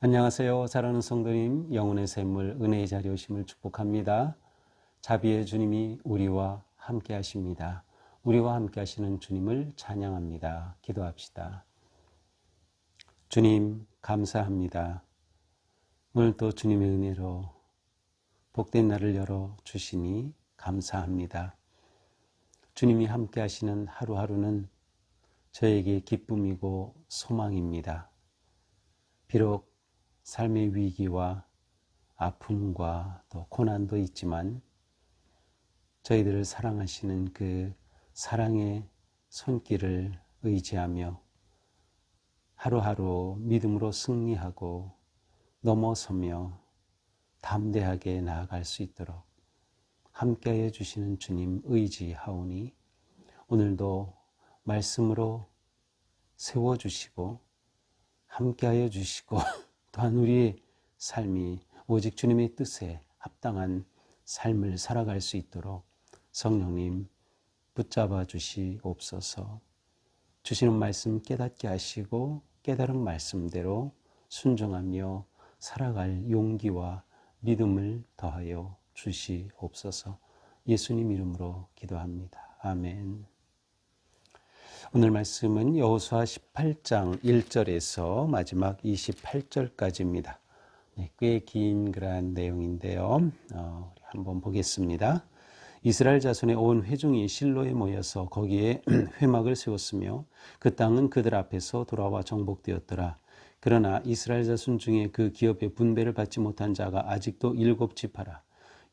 안녕하세요. 사랑하는 성도님, 영혼의 샘물 은혜의 자리에 오심을 축복합니다. 자비의 주님이 우리와 함께 하십니다. 우리와 함께 하시는 주님을 찬양합니다. 기도합시다. 주님 감사합니다. 오늘도 주님의 은혜로 복된 날을 열어 주시니 감사합니다. 주님이 함께 하시는 하루하루는 저에게 기쁨이고 소망입니다. 비록 삶의 위기와 아픔과 또 고난도 있지만 저희들을 사랑하시는 그 사랑의 손길을 의지하며 하루하루 믿음으로 승리하고 넘어서며 담대하게 나아갈 수 있도록 함께하여 주시는 주님 의지하오니 오늘도 말씀으로 세워주시고 함께하여 주시고 또한 우리의 삶이 오직 주님의 뜻에 합당한 삶을 살아갈 수 있도록 성령님 붙잡아 주시옵소서. 주시는 말씀 깨닫게 하시고 깨달은 말씀대로 순종하며 살아갈 용기와 믿음을 더하여 주시옵소서. 예수님 이름으로 기도합니다. 아멘. 오늘 말씀은 여호수아 18장 1절에서 마지막 28절까지입니다. 꽤 긴 그러한 내용인데요. 우리 한번 보겠습니다. 이스라엘 자손의 온 회중이 실로에 모여서 거기에 회막을 세웠으며 그 땅은 그들 앞에서 돌아와 정복되었더라. 그러나 이스라엘 자손 중에 그 기업의 분배를 받지 못한 자가 아직도 7지파라.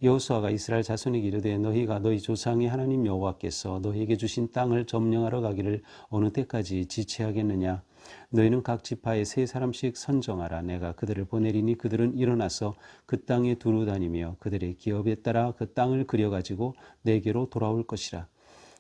여호수아가 이스라엘 자손에게 이르되 너희가 너희 조상의 하나님 여호와께서 너희에게 주신 땅을 점령하러 가기를 어느 때까지 지체하겠느냐. 너희는 각 지파에 3사람씩 선정하라. 내가 그들을 보내리니 그들은 일어나서 그 땅에 두루 다니며 그들의 기업에 따라 그 땅을 그려가지고 내게로 돌아올 것이라.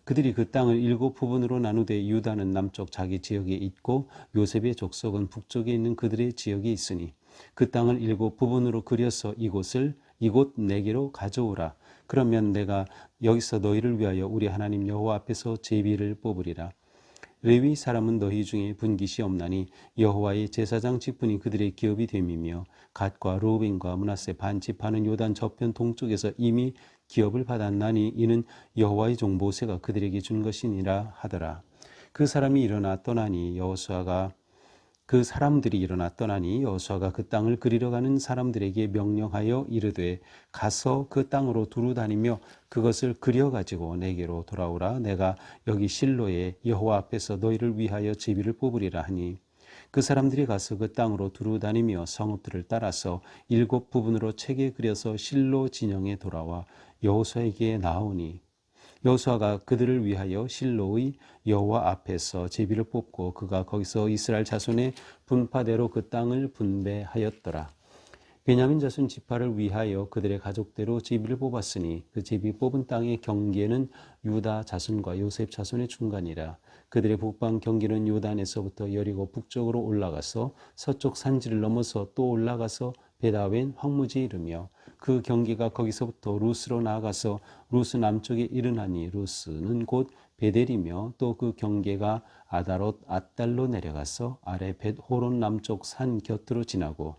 그들이 그 땅을 7부분으로 나누되 유다는 남쪽 자기 지역에 있고 요셉의 족속은 북쪽에 있는 그들의 지역에 있으니 그 땅을 7부분으로 그려서 이곳 내게로 가져오라. 그러면 내가 여기서 너희를 위하여 우리 하나님 여호와 앞에서 제비를 뽑으리라. 레위 사람은 너희 중에 분깃이 없나니 여호와의 제사장 직분이 그들의 기업이 됨이며 갓과 루벤과 므낫세 반지파는 요단 저편 동쪽에서 이미 기업을 받았나니 이는 여호와의 종 모세가 그들에게 준 것이니라 하더라. 그 사람들이 일어나 떠나니 여호수아가 그 땅을 그리러 가는 사람들에게 명령하여 이르되 가서 그 땅으로 두루 다니며 그것을 그려가지고 내게로 돌아오라. 내가 여기 실로에 여호와 앞에서 너희를 위하여 제비를 뽑으리라 하니 그 사람들이 가서 그 땅으로 두루 다니며 성읍들을 따라서 7부분으로 책에 그려서 실로 진영에 돌아와 여호수아에게 나오니 여호수아가 그들을 위하여 실로의 여호와 앞에서 제비를 뽑고 그가 거기서 이스라엘 자손의 분파대로 그 땅을 분배하였더라. 베냐민 자손 지파를 위하여 그들의 가족대로 제비를 뽑았으니 그 제비 뽑은 땅의 경계는 유다 자손과 요셉 자손의 중간이라. 그들의 북방 경계는 요단에서부터 여리고 북쪽으로 올라가서 서쪽 산지를 넘어서 또 올라가서 베다웬 황무지에 이르며 그 경계가 거기서부터 루스로 나아가서 루스 남쪽에 이르나니 루스는 곧 베델이며 또 그 경계가 아다롯 앗달로 내려가서 아래 벳호론 남쪽 산 곁으로 지나고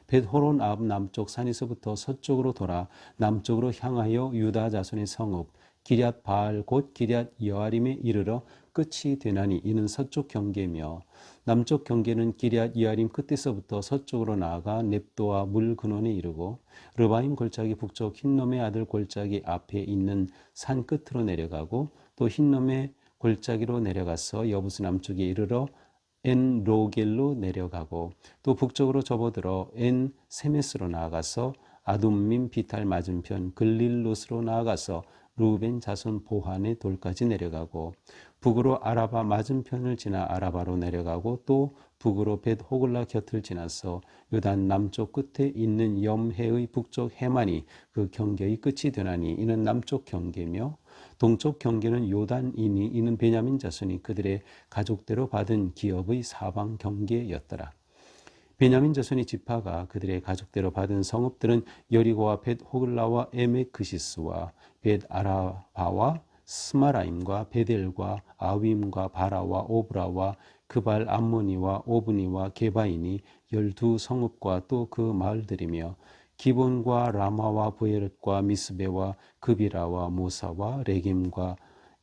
벳호론 앞 남쪽 산에서부터 서쪽으로 돌아 남쪽으로 향하여 유다 자손의 성읍 기럇 바알 곧 기럇 여아림에 이르러 끝이 되나니 이는 서쪽 경계며 남쪽 경계는 기럇 여아림 끝에서부터 서쪽으로 나아가 넵도와 물 근원에 이르고 르바임 골짜기 북쪽 흰놈의 아들 골짜기 앞에 있는 산 끝으로 내려가고 또 흰놈의 골짜기로 내려가서 여부스 남쪽에 이르러 엔 로겔로 내려가고 또 북쪽으로 접어들어 엔 세메스로 나아가서 아둠민 비탈 맞은편 글릴롯으로 나아가서 루벤 자손 보한의 돌까지 내려가고 북으로 아라바 맞은편을 지나 아라바로 내려가고 또 북으로 벳 호글라 곁을 지나서 요단 남쪽 끝에 있는 염해의 북쪽 해만이 그 경계의 끝이 되나니 이는 남쪽 경계며 동쪽 경계는 요단이니 이는 베냐민 자손이 그들의 가족대로 받은 기업의 사방 경계였더라. 베냐민 자손의 지파가 그들의 가족대로 받은 성읍들은 여리고와 벳 호글라와 에메크시스와 벳 아라바와 스마라임과 베델과 아윈과 바라와 오브라와 그발 암모니와 오브니와 게바인이 12성읍과 또 그 마을들이며 기본과 라마와 부에릇과 미스베와 그비라와 모사와 레김과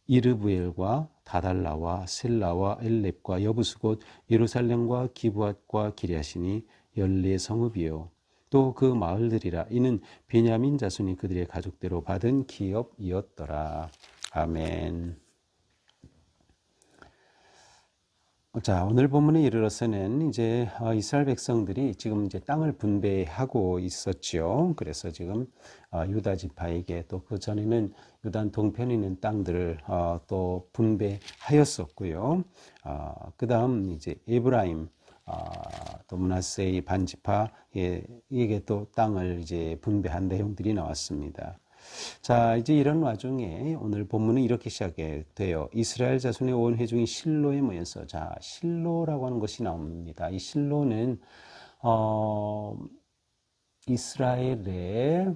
이르부엘과 다달라와 셀라와 엘렙과 여부스 곧 예루살렘과 기브앗과 기랴시니 14성읍이요. 또 그 마을들이라. 이는 베냐민 자손이 그들의 가족대로 받은 기업이었더라. 아멘. 자, 오늘 본문에 이르러서는 이제 이스라엘 백성들이 지금 이제 땅을 분배하고 있었죠. 그래서 지금 유다 지파에게 또 그 전에는 유단 동편에 있는 땅들을 또 분배하였었고요. 그 다음 이제 에브라임 또 므낫세의 반지파에게 또 땅을 이제 분배한 내용들이 나왔습니다. 자, 이제 이런 와중에 오늘 본문은 이렇게 시작이 돼요. 이스라엘 자손의 온 회중이 실로에 모여서, 자, 실로라고 하는 것이 나옵니다. 이 실로는 이스라엘의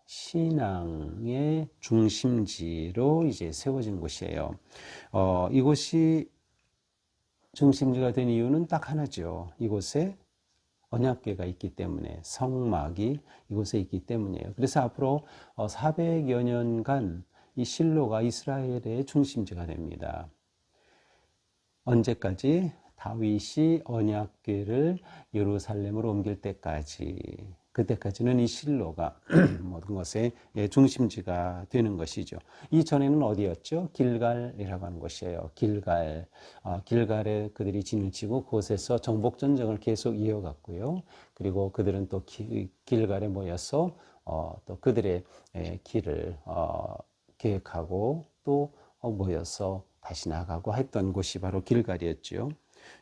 신앙의 중심지로 이제 세워진 곳이에요. 이곳이 중심지가 된 이유는 딱 하나죠. 이곳에 언약궤가 있기 때문에, 성막이 이곳에 있기 때문이에요. 그래서 앞으로 400여 년간 이 실로가 이스라엘의 중심지가 됩니다. 언제까지? 다윗이 언약궤를 예루살렘으로 옮길 때까지. 그때까지는 이 실로가 모든 것의 중심지가 되는 것이죠. 이전에는 어디였죠? 길갈이라고 하는 곳이에요. 길갈. 길갈에 그들이 진을 치고 그곳에서 정복전쟁을 계속 이어갔고요. 그리고 그들은 또 길갈에 모여서 또 그들의 길을 계획하고 또 모여서 다시 나가고 했던 곳이 바로 길갈이었죠.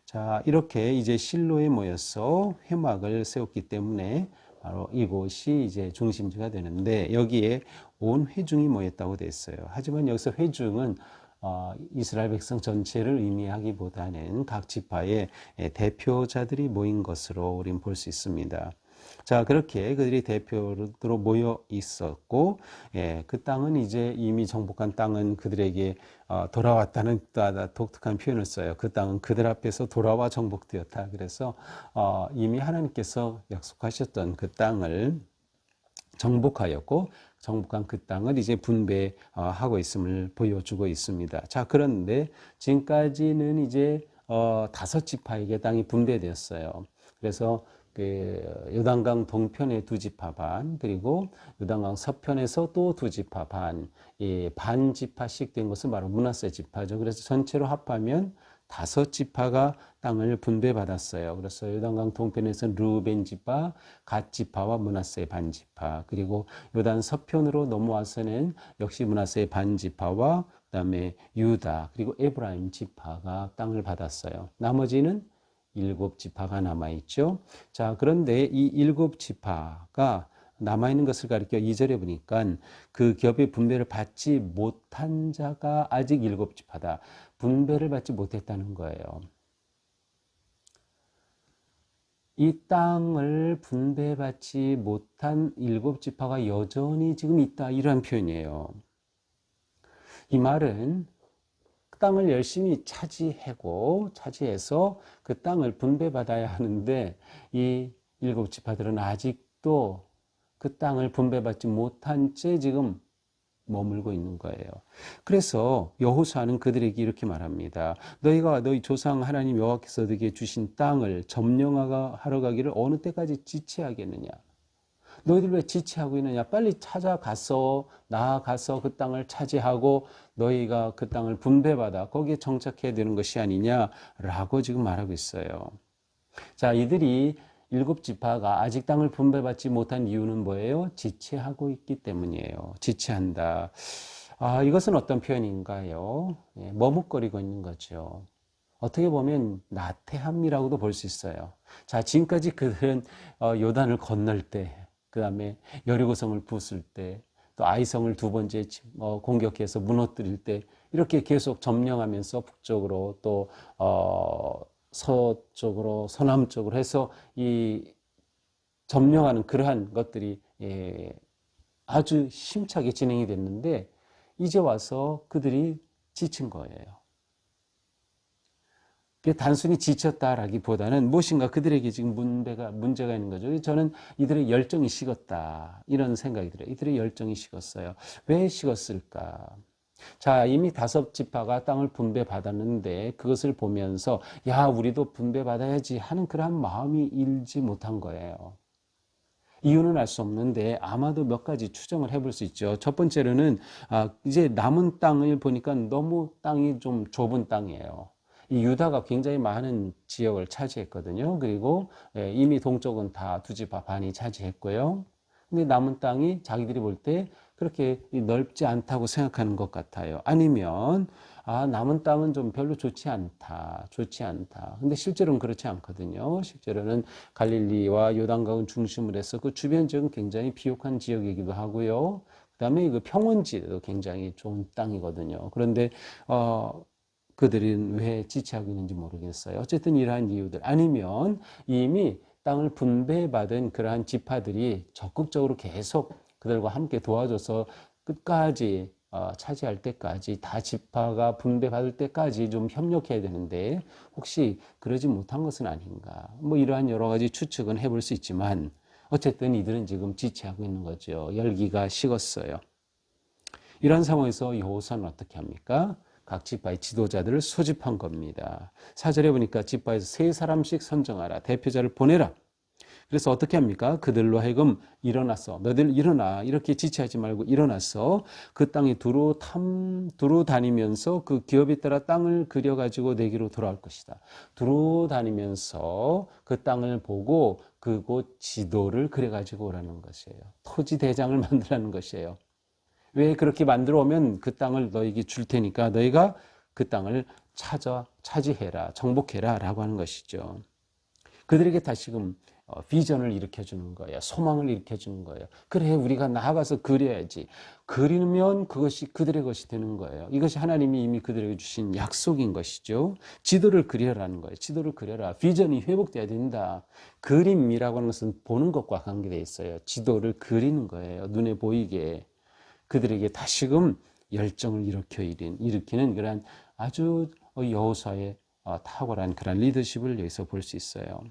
자, 이렇게 이제 실로에 모여서 회막을 세웠기 때문에 바로 이곳이 이제 중심지가 되는데, 여기에 온 회중이 모였다고 되어 있어요. 하지만 여기서 회중은 이스라엘 백성 전체를 의미하기보다는 각 지파의 대표자들이 모인 것으로 우리는 볼 수 있습니다. 자, 그렇게 그들이 대표로 모여 있었고, 그 땅은 이제 이미 정복한 땅은 그들에게 돌아왔다는 독특한 표현을 써요. 그 땅은 그들 앞에서 돌아와 정복되었다. 그래서 이미 하나님께서 약속하셨던 그 땅을 정복하였고, 정복한 그 땅을 이제 분배하고 있음을 보여주고 있습니다. 자, 그런데 지금까지는 이제 5지파에게 땅이 분배되었어요. 그래서 요단강 동편의 2지파 반, 그리고 요단강 서편에서 또 2지파 반, 반 지파씩 된 것은 바로 므낫세 지파죠. 그래서 전체로 합하면 5지파가 땅을 분배받았어요. 그래서 요단강 동편에서는 르우벤 지파, 갓 지파와 므낫세 반 지파, 그리고 요단 서편으로 넘어와서는 역시 므낫세 반 지파와 그다음에 유다, 그리고 에브라임 지파가 땅을 받았어요. 나머지는 7지파가 남아있죠. 자, 그런데 이 7지파가 남아있는 것을 가리켜 2절에 보니까 그 겹의 분배를 받지 못한 자가 아직 7지파다. 분배를 받지 못했다는 거예요. 이 땅을 분배받지 못한 7지파가 여전히 지금 있다. 이러한 표현이에요. 이 말은 땅을 열심히 차지해서 그 땅을 분배받아야 하는데, 이 7지파들은 아직도 그 땅을 분배받지 못한 채 지금 머물고 있는 거예요. 그래서 여호수아는 그들에게 이렇게 말합니다. 너희가 너희 조상 하나님 여호와께서 너희에게 주신 땅을 점령하러 가기를 어느 때까지 지체하겠느냐? 너희들 왜 지체하고 있느냐? 빨리 나아가서 그 땅을 차지하고 너희가 그 땅을 분배받아 거기에 정착해야 되는 것이 아니냐라고 지금 말하고 있어요. 자, 이들이 7지파가 아직 땅을 분배받지 못한 이유는 뭐예요? 지체하고 있기 때문이에요. 지체한다. 이것은 어떤 표현인가요? 머뭇거리고 있는 거죠. 어떻게 보면 나태함이라고도 볼 수 있어요. 자, 지금까지 그들은 요단을 건널 때, 그 다음에 여리고성을 부술 때, 또 아이성을 2번째 공격해서 무너뜨릴 때, 이렇게 계속 점령하면서 북쪽으로 또 서쪽으로 서남쪽으로 해서 이 점령하는 그러한 것들이 아주 힘차게 진행이 됐는데 이제 와서 그들이 지친 거예요. 단순히 지쳤다라기보다는 무엇인가 그들에게 지금 문제가 있는 거죠. 저는 이들의 열정이 식었다 이런 생각이 들어요. 이들의 열정이 식었어요. 왜 식었을까? 자, 이미 5지파가 땅을 분배받았는데 그것을 보면서 야, 우리도 분배받아야지 하는 그러한 마음이 일지 못한 거예요. 이유는 알 수 없는데 아마도 몇 가지 추정을 해볼 수 있죠. 첫 번째로는 이제 남은 땅을 보니까 너무 땅이 좀 좁은 땅이에요. 이 유다가 굉장히 많은 지역을 차지했거든요. 그리고 이미 동쪽은 다 2지파 반이 차지했고요. 근데 남은 땅이 자기들이 볼 때 그렇게 넓지 않다고 생각하는 것 같아요. 아니면 남은 땅은 좀 별로 좋지 않다. 근데 실제로는 그렇지 않거든요. 실제로는 갈릴리와 요단강을 중심으로 해서 그 주변 지역은 굉장히 비옥한 지역이기도 하고요. 그다음에 그 평원지도 굉장히 좋은 땅이거든요. 그런데 그들은 왜 지체하고 있는지 모르겠어요. 어쨌든 이러한 이유들 아니면 이미 땅을 분배받은 그러한 지파들이 적극적으로 계속 그들과 함께 도와줘서 끝까지 차지할 때까지 다 지파가 분배받을 때까지 좀 협력해야 되는데 혹시 그러지 못한 것은 아닌가 뭐 이러한 여러 가지 추측은 해볼 수 있지만 어쨌든 이들은 지금 지체하고 있는 거죠. 열기가 식었어요. 이런 상황에서 여호수아는 어떻게 합니까? 각 지파의 지도자들을 소집한 겁니다. 4절에 보니까 지파에서 3사람씩 선정하라. 대표자를 보내라. 그래서 어떻게 합니까? 그들로 하여금 일어나서 너희들 일어나 이렇게 지체하지 말고 일어나서 그 땅에 두루 다니면서 그 기업에 따라 땅을 그려가지고 내게로 돌아올 것이다. 두루 다니면서 그 땅을 보고 그곳 지도를 그려가지고 오라는 것이에요. 토지 대장을 만들라는 것이에요. 왜 그렇게 만들어 오면 그 땅을 너에게 줄 테니까 너희가 그 땅을 차지해라, 정복해라 라고 하는 것이죠. 그들에게 다시금 비전을 일으켜주는 거예요. 소망을 일으켜주는 거예요. 그래, 우리가 나아가서 그려야지. 그리면 그것이 그들의 것이 되는 거예요. 이것이 하나님이 이미 그들에게 주신 약속인 것이죠. 지도를 그려라는 거예요. 지도를 그려라. 비전이 회복돼야 된다. 그림이라고 하는 것은 보는 것과 관계되어 있어요. 지도를 그리는 거예요. 눈에 보이게. 그들에게 다시금 열정을 일으키는 그런 아주 여호수아의 탁월한 그런 리더십을 여기서 볼 수 있어요.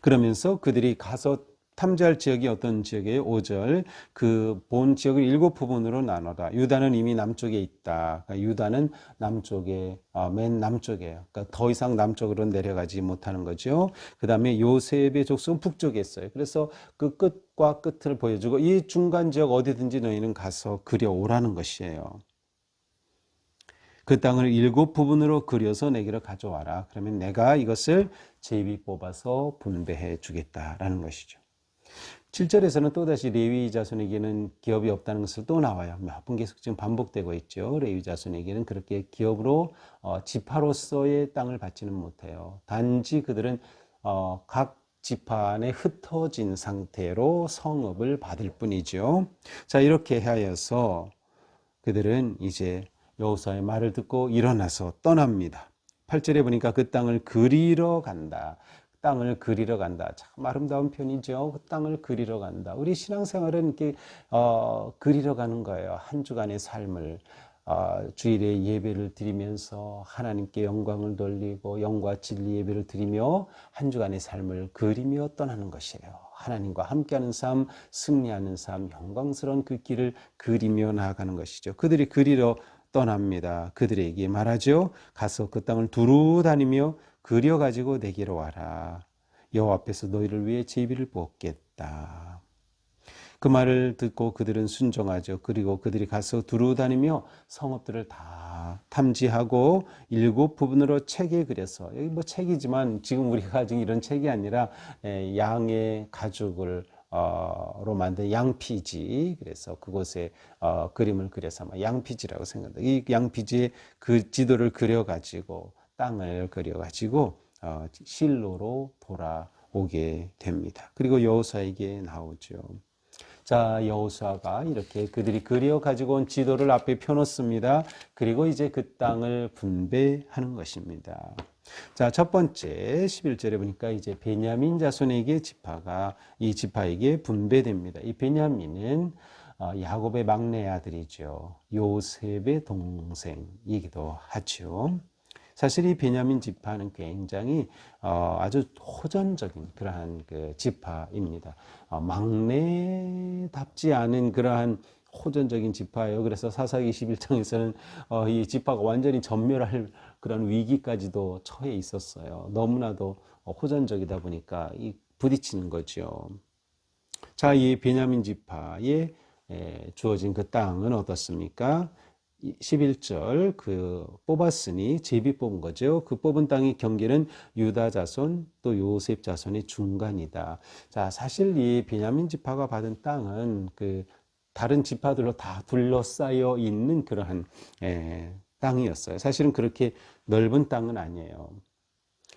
그러면서 그들이 가서 탐지할 지역이 어떤 지역이에요? 5절 그 본 지역을 7부분으로 나눠라. 유다는 이미 남쪽에 있다. 그러니까 유다는 남쪽에 맨 남쪽이에요. 그러니까 더 이상 남쪽으로 내려가지 못하는 거죠. 그 다음에 요셉의 족속은 북쪽에 있어요. 그래서 그 끝과 끝을 보여주고 이 중간 지역 어디든지 너희는 가서 그려오라는 것이에요. 그 땅을 7부분으로 그려서 내게로 가져와라. 그러면 내가 이것을 제비 뽑아서 분배해 주겠다라는 것이죠. 7절에서는 또다시 레위 자손에게는 기업이 없다는 것을 또 나와요. 몇 번 계속 지금 반복되고 있죠. 레위 자손에게는 그렇게 기업으로 지파로서의 땅을 받지는 못해요. 단지 그들은 각 지파 안에 흩어진 상태로 성읍을 받을 뿐이죠. 자, 이렇게 하여서 그들은 이제 여호수아의 말을 듣고 일어나서 떠납니다. 8절에 보니까 그 땅을 그리러 간다. 땅을 그리러 간다. 참 아름다운 표현이죠. 그 땅을 그리러 간다. 우리 신앙생활은 이렇게 그리러 가는 거예요. 한 주간의 삶을 주일에 예배를 드리면서 하나님께 영광을 돌리고 영과 진리 예배를 드리며 한 주간의 삶을 그리며 떠나는 것이에요. 하나님과 함께하는 삶, 승리하는 삶, 영광스러운 그 길을 그리며 나아가는 것이죠. 그들이 그리러 떠납니다. 그들에게 말하죠. 가서 그 땅을 두루 다니며 그려가지고 내게로 와라. 여호와 앞에서 너희를 위해 제비를 뽑겠다. 그 말을 듣고 그들은 순종하죠. 그리고 그들이 가서 두루 다니며 성읍들을 다 탐지하고 7부분으로 책에 그려서 여기 뭐 책이지만 지금 우리가 가진 이런 책이 아니라 양의 가죽을 로 만든 양피지. 그래서 그곳에 그림을 그려서 아마 양피지라고 생각합니다. 이 양피지에 그 지도를 그려가지고 땅을 그려가지고 실로로 돌아오게 됩니다. 그리고 여호수아에게 나오죠. 자, 여호수아가 이렇게 그들이 그리어 가지고 온 지도를 앞에 펴놓습니다. 그리고 이제 그 땅을 분배하는 것입니다. 자, 첫 번째 11절에 보니까 이제 베냐민 자손에게 지파가 이 지파에게 분배됩니다. 이 베냐민은 야곱의 막내 아들이죠. 요셉의 동생이기도 하죠. 사실 이 베냐민 지파는 굉장히 아주 호전적인 그러한 그 지파입니다. 막내답지 않은 그러한 호전적인 지파예요. 그래서 사사기 21장에서는 이 지파가 완전히 전멸할 그런 위기까지도 처해 있었어요. 너무나도 호전적이다 보니까 이 부딪히는 거죠. 자, 이 베냐민 지파에 주어진 그 땅은 어떻습니까? 11절 그 뽑았으니 제비 뽑은 거죠. 그 뽑은 땅의 경계는 유다 자손 또 요셉 자손의 중간이다. 자, 사실 이 베냐민 지파가 받은 땅은 그 다른 지파들로 다 둘러싸여 있는 그러한 땅이었어요. 사실은 그렇게 넓은 땅은 아니에요.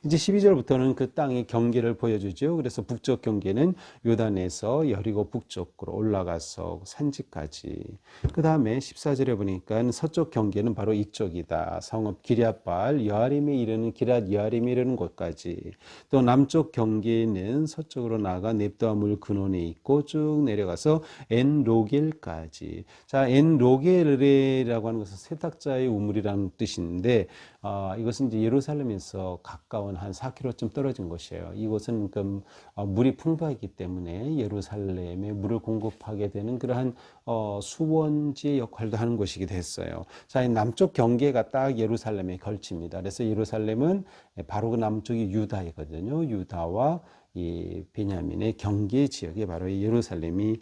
이제 12절부터는 그 땅의 경계를 보여주죠. 그래서 북쪽 경계는 요단에서 여리고 북쪽으로 올라가서 산지까지. 그 다음에 14절에 보니까 서쪽 경계는 바로 이쪽이다. 성읍 기럇발 여아림에 이르는 기럇 여아림에 이르는 곳까지. 또 남쪽 경계는 서쪽으로 나아가 넵도아 물 근원에 있고 쭉 내려가서 엔로겔까지. 자, 엔로겔이라고 하는 것은 세탁자의 우물이라는 뜻인데 이것은 이제 예루살렘에서 가까운 한 4km쯤 떨어진 곳이에요. 이곳은 물이 풍부하기 때문에 예루살렘에 물을 공급하게 되는 그러한 수원지의 역할도 하는 곳이기도 했어요. 자, 남쪽 경계가 딱 예루살렘에 걸칩니다. 그래서 예루살렘은 바로 그 남쪽이 유다이거든요. 유다와 이 베냐민의 경계 지역에 바로 예루살렘이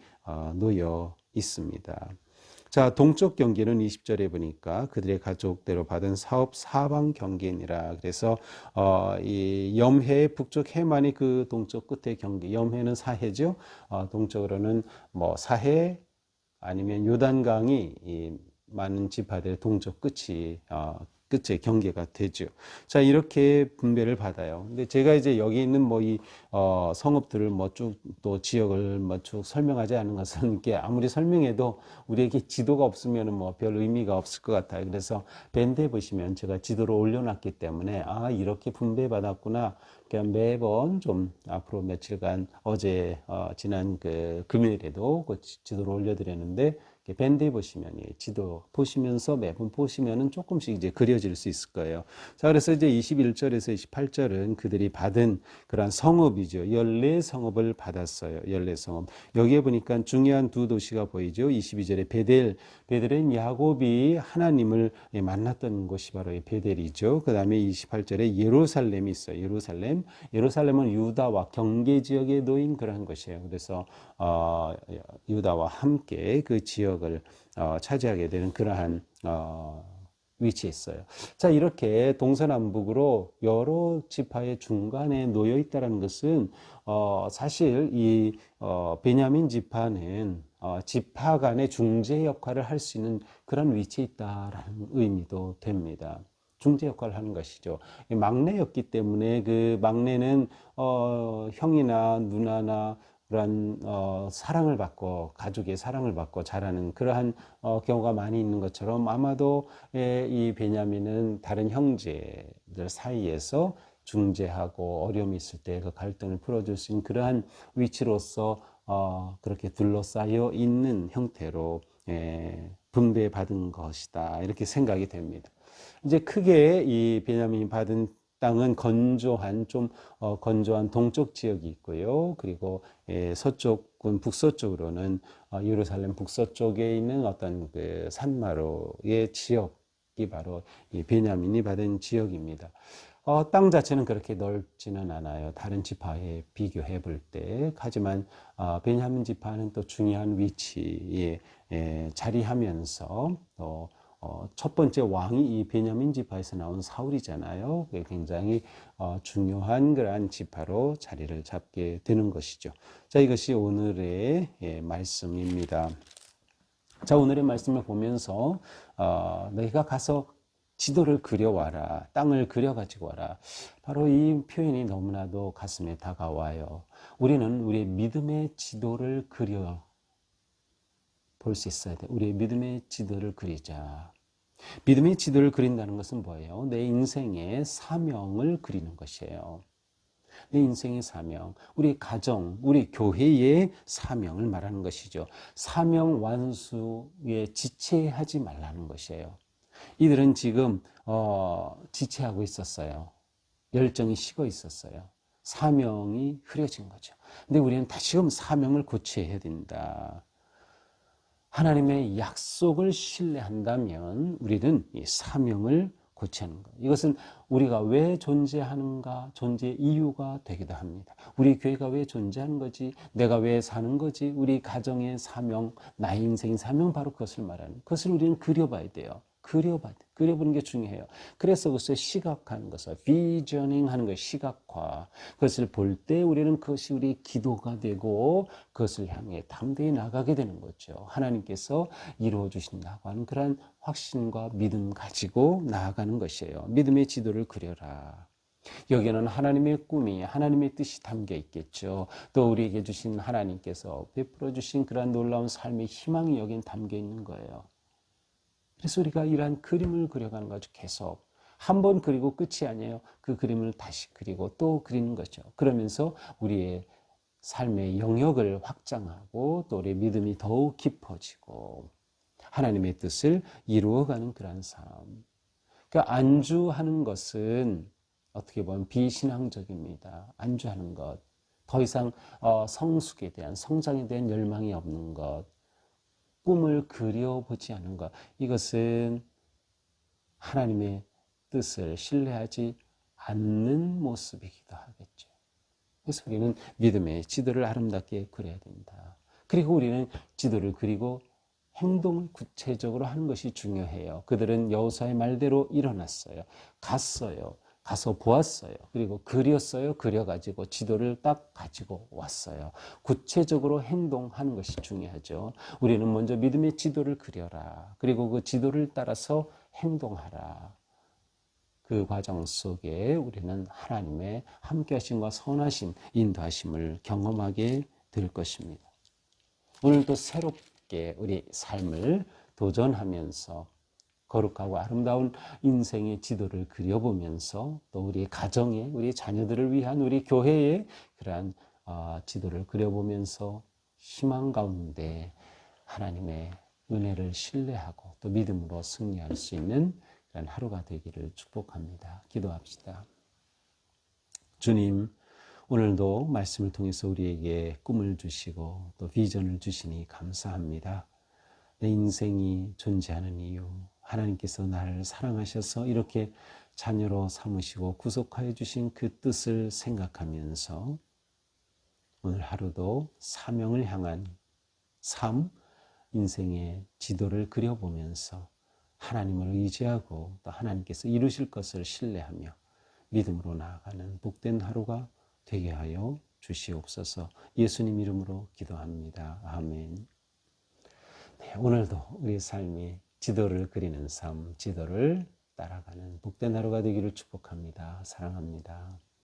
놓여 있습니다. 자, 동쪽 경계는 20절에 보니까 그들의 가족대로 받은 사업 사방 경계니라. 그래서 이 염해 북쪽 해만이 그 동쪽 끝의 경계. 염해는 사해죠. 동쪽으로는 뭐 사해 아니면 요단강이 이 많은 지파들의 동쪽 끝이 끝의 경계가 되죠. 자, 이렇게 분배를 받아요. 근데 제가 이제 여기 있는 뭐 이 성읍들을 뭐 쭉 또 지역을 뭐 쭉 설명하지 않은 것은 이게 아무리 설명해도 우리에게 지도가 없으면은 뭐 별 의미가 없을 것 같아요. 그래서 밴드에 보시면 제가 지도를 올려놨기 때문에 이렇게 분배받았구나. 그냥 매번 좀 앞으로 며칠간 어제 지난 그 금요일에도 그 지도를 올려드렸는데 밴드에 보시면 지도 보시면서 매번 보시면은 조금씩 이제 그려질 수 있을 거예요. 자, 그래서 이제 21절에서 28절은 그들이 받은 그러한 성읍이죠. 14성읍을 받았어요. 14성읍. 여기에 보니까 중요한 두 도시가 보이죠. 22절에 베델. 베델은 야곱이 하나님을 만났던 곳이 바로 베델이죠. 그 다음에 28절에 예루살렘이 있어요. 예루살렘. 예루살렘은 유다와 경계 지역에 놓인 그러한 것이에요. 그래서 유다와 함께 그 지역을 차지하게 되는 그러한 위치에 있어요. 자, 이렇게 동서남북으로 여러 지파의 중간에 놓여 있다는 것은 사실 이 베냐민 지파는 지파 간의 중재 역할을 할 수 있는 그런 위치에 있다라는 의미도 됩니다. 중재 역할을 하는 것이죠. 막내였기 때문에 그 막내는 형이나 누나나 그러한 사랑을 받고 가족의 사랑을 받고 자라는 그러한 경우가 많이 있는 것처럼 아마도 이 베냐민은 다른 형제들 사이에서 중재하고 어려움이 있을 때 그 갈등을 풀어줄 수 있는 그러한 위치로서 그렇게 둘러싸여 있는 형태로 분배받은 것이다 이렇게 생각이 됩니다. 이제 크게 이 베냐민이 받은 땅은 건조한 건조한 동쪽 지역이 있고요. 그리고 서쪽은 북서쪽으로는 예루살렘 북서쪽에 있는 어떤 그 산마루의 지역이 바로 이 베냐민이 받은 지역입니다. 땅 자체는 그렇게 넓지는 않아요. 다른 지파에 비교해 볼 때. 하지만 베냐민 지파는 또 중요한 위치에 자리하면서 또 첫 번째 왕이 이 베냐민 지파에서 나온 사울이잖아요. 그게 굉장히 중요한 그러한 지파로 자리를 잡게 되는 것이죠. 자, 이것이 오늘의 말씀입니다. 자, 오늘의 말씀을 보면서 너희가 가서 지도를 그려와라. 땅을 그려가지고 와라. 바로 이 표현이 너무나도 가슴에 다가와요. 우리는 우리의 믿음의 지도를 그려 볼 수 있어야 돼. 우리의 믿음의 지도를 그리자. 믿음의 지도를 그린다는 것은 뭐예요? 내 인생의 사명을 그리는 것이에요. 내 인생의 사명, 우리 가정, 우리 교회의 사명을 말하는 것이죠. 사명 완수에 지체하지 말라는 것이에요. 이들은 지금 지체하고 있었어요. 열정이 식어 있었어요. 사명이 흐려진 거죠. 근데 우리는 다시금 사명을 고취해야 된다. 하나님의 약속을 신뢰한다면 우리는 이 사명을 고치는 것. 이것은 우리가 왜 존재하는가, 존재 이유가 되기도 합니다. 우리 교회가 왜 존재하는 거지, 내가 왜 사는 거지, 우리 가정의 사명, 나의 인생의 사명, 바로 그것을 말하는, 그것을 우리는 그려봐야 돼요. 그려보는 게 중요해요. 그래서 그것을 시각화하는 것을, 비저닝 하는 것, 시각화. 그것을 볼 때 우리는 그것이 우리 기도가 되고 그것을 향해 담대히 나가게 되는 거죠. 하나님께서 이루어 주신다고 하는 그런 확신과 믿음 가지고 나아가는 것이에요. 믿음의 지도를 그려라. 여기에는 하나님의 꿈이, 하나님의 뜻이 담겨 있겠죠. 또 우리에게 주신 하나님께서 베풀어 주신 그러한 놀라운 삶의 희망이 여기에 담겨 있는 거예요. 그래서 우리가 이러한 그림을 그려가는 거죠. 계속. 한 번 그리고 끝이 아니에요. 그 그림을 다시 그리고 또 그리는 거죠. 그러면서 우리의 삶의 영역을 확장하고 또 우리의 믿음이 더욱 깊어지고 하나님의 뜻을 이루어가는 그런 삶. 그러니까 안주하는 것은 어떻게 보면 비신앙적입니다. 안주하는 것. 더 이상 성숙에 대한, 성장에 대한 열망이 없는 것. 꿈을 그려보지 않은 것. 이것은 하나님의 뜻을 신뢰하지 않는 모습이기도 하겠죠. 그래서 우리는 믿음의 지도를 아름답게 그려야 된다. 그리고 우리는 지도를 그리고 행동을 구체적으로 하는 것이 중요해요. 그들은 여호수아의 말대로 일어났어요. 갔어요. 가서 보았어요. 그리고 그렸어요. 그려가지고 지도를 딱 가지고 왔어요. 구체적으로 행동하는 것이 중요하죠. 우리는 먼저 믿음의 지도를 그려라. 그리고 그 지도를 따라서 행동하라. 그 과정 속에 우리는 하나님의 함께하심과 선하심, 인도하심을 경험하게 될 것입니다. 오늘도 새롭게 우리 삶을 도전하면서 거룩하고 아름다운 인생의 지도를 그려보면서 또 우리 가정에, 우리 자녀들을 위한 우리 교회의 그러한 지도를 그려보면서 희망 가운데 하나님의 은혜를 신뢰하고 또 믿음으로 승리할 수 있는 그런 하루가 되기를 축복합니다. 기도합시다. 주님, 오늘도 말씀을 통해서 우리에게 꿈을 주시고 또 비전을 주시니 감사합니다. 내 인생이 존재하는 이유, 하나님께서 나를 사랑하셔서 이렇게 자녀로 삼으시고 구속하여 주신 그 뜻을 생각하면서 오늘 하루도 사명을 향한 삶, 인생의 지도를 그려보면서 하나님을 의지하고 또 하나님께서 이루실 것을 신뢰하며 믿음으로 나아가는 복된 하루가 되게 하여 주시옵소서. 예수님 이름으로 기도합니다. 아멘. 네, 오늘도 우리 삶이 지도를 그리는 삶, 지도를 따라가는 복된 하루가 되기를 축복합니다. 사랑합니다.